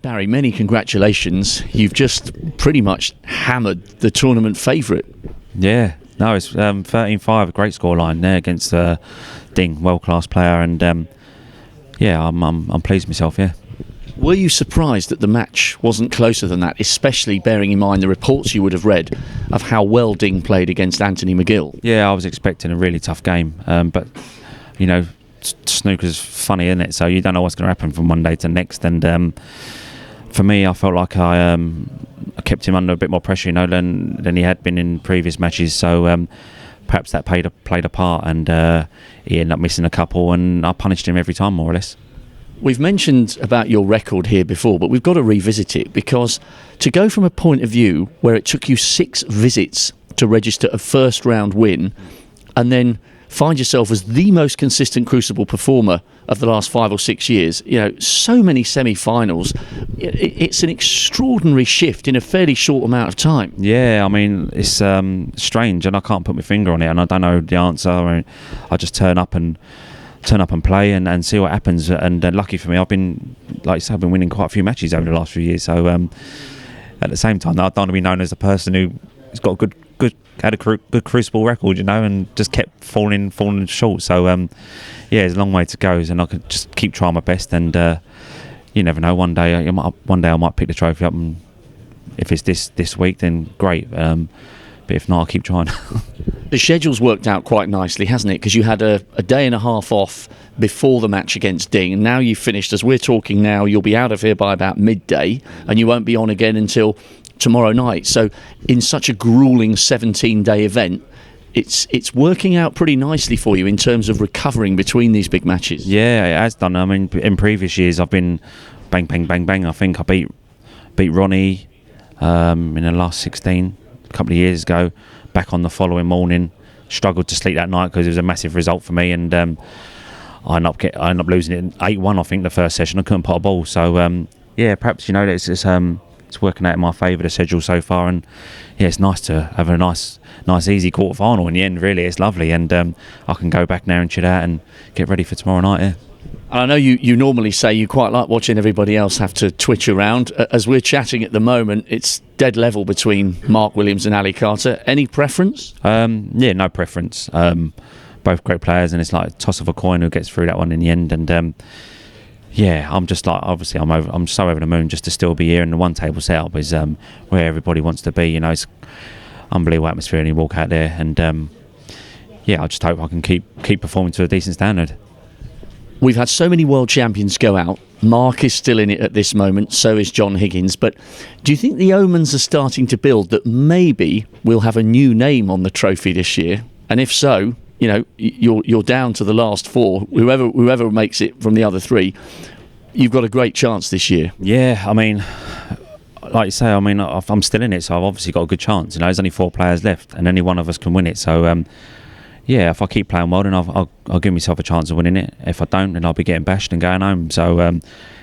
Barry, many congratulations. You've just pretty much hammered the tournament favourite. Yeah, no, it's 13-5, a great scoreline there against Ding, world-class player, and yeah, I'm pleased with myself, yeah. Were you surprised that the match wasn't closer than that, especially bearing in mind the reports you would have read of how well Ding played against Anthony McGill? Yeah, I was expecting a really tough game, but, you know, snooker's funny, isn't it? So you don't know what's going to happen from one day to the next, and for me, I felt like I kept him under a bit more pressure, you know, than he had been in previous matches, so perhaps that played a part, and he ended up missing a couple, and I punished him every time, more or less. We've mentioned about your record here before, but we've got to revisit it, because to go from a point of view where it took you 6 visits to register a first round win and then find yourself as the most consistent Crucible performer of the last 5 or 6 years, you know, so many semi-finals, it's an extraordinary shift in a fairly short amount of time. Yeah, I mean, it's strange, and I can't put my finger on it, and I don't know the answer. I just turn up and play and see what happens, and lucky for me, I've been, like you said, I've been winning quite a few matches over the last few years, so at the same time, I don't want to be known as the person who's got a had a good Crucible record, you know, and just kept falling short, so yeah, there's a long way to go, and I could just keep trying my best, and you never know, one day I might pick the trophy up, and if it's this week, then great, but if not, I'll keep trying. The schedule's worked out quite nicely, hasn't it? Because you had a day and a half off before the match against Ding, and now you've finished. As we're talking now, you'll be out of here by about midday, and you won't be on again until tomorrow night. So in such a gruelling 17-day event, it's working out pretty nicely for you in terms of recovering between these big matches. Yeah, it has done. I mean, in previous years, I've been bang, bang, bang, bang. I think I beat Ronnie in the last 16 a couple of years ago. Back on the following morning, struggled to sleep that night because it was a massive result for me, and I ended up losing it 8-1. I think the first session I couldn't pot a ball. So yeah, perhaps, you know, it's working out in my favour, the schedule so far, and yeah, it's nice to have a nice easy quarter final in the end. Really, it's lovely, and I can go back now and chill out and get ready for tomorrow night. Yeah. And I know you normally say you quite like watching everybody else have to twitch around. As we're chatting at the moment, it's dead level between Mark Williams and Ali Carter. Any preference? Yeah, no preference. Both great players, and it's like a toss of a coin who gets through that one in the end. And yeah, I'm just like, obviously I'm so over the moon just to still be here, and the one table setup is where everybody wants to be. You know, it's unbelievable atmosphere, and you walk out there, and yeah, I just hope I can keep performing to a decent standard. We've had so many world champions go out. Mark is still in it at this moment, so is John Higgins. But do you think the omens are starting to build that maybe we'll have a new name on the trophy this year? And if so, you know, you're down to the last 4. Whoever makes it from the other 3, you've got a great chance this year. Yeah, I mean, like you say, I mean, I'm still in it, so I've obviously got a good chance. You know, there's only 4 players left, and only one of us can win it. So yeah, if I keep playing well, then I'll give myself a chance of winning it. If I don't, then I'll be getting bashed and going home. So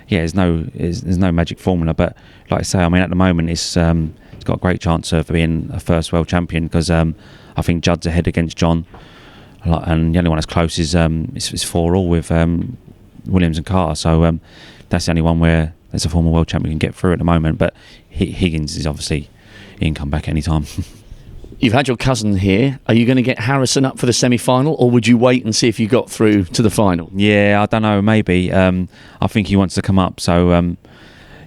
yeah, there's no magic formula. But like I say, I mean, at the moment, it's got a great chance of being a first world champion, because I think Judd's ahead against John, and the only one that's close is 4-4 with Williams and Carter. So that's the only one where there's a former world champion can get through at the moment. But Higgins is obviously, he can come back anytime. You've had your cousin here. Are you going to get Harrison up for the semi-final, or would you wait and see if you got through to the final? Yeah, I don't know, maybe. I think he wants to come up, so you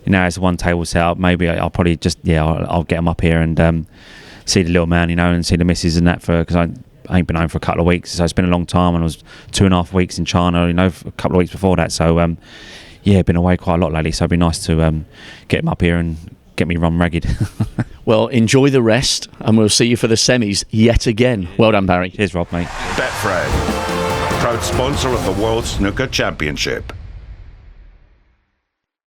know, as a one table setup, maybe I'll probably just, yeah, I'll get him up here and see the little man, you know, and see the missus and that, because I ain't been home for a couple of weeks, so it's been a long time, and I was 2.5 weeks in China, you know, a couple of weeks before that, so yeah, been away quite a lot lately, so it'd be nice to get him up here and get me run ragged. Well, enjoy the rest, and we'll see you for the semis yet again. Well done, Barry. Cheers, Rob, mate. Betfred, proud sponsor of the World Snooker Championship.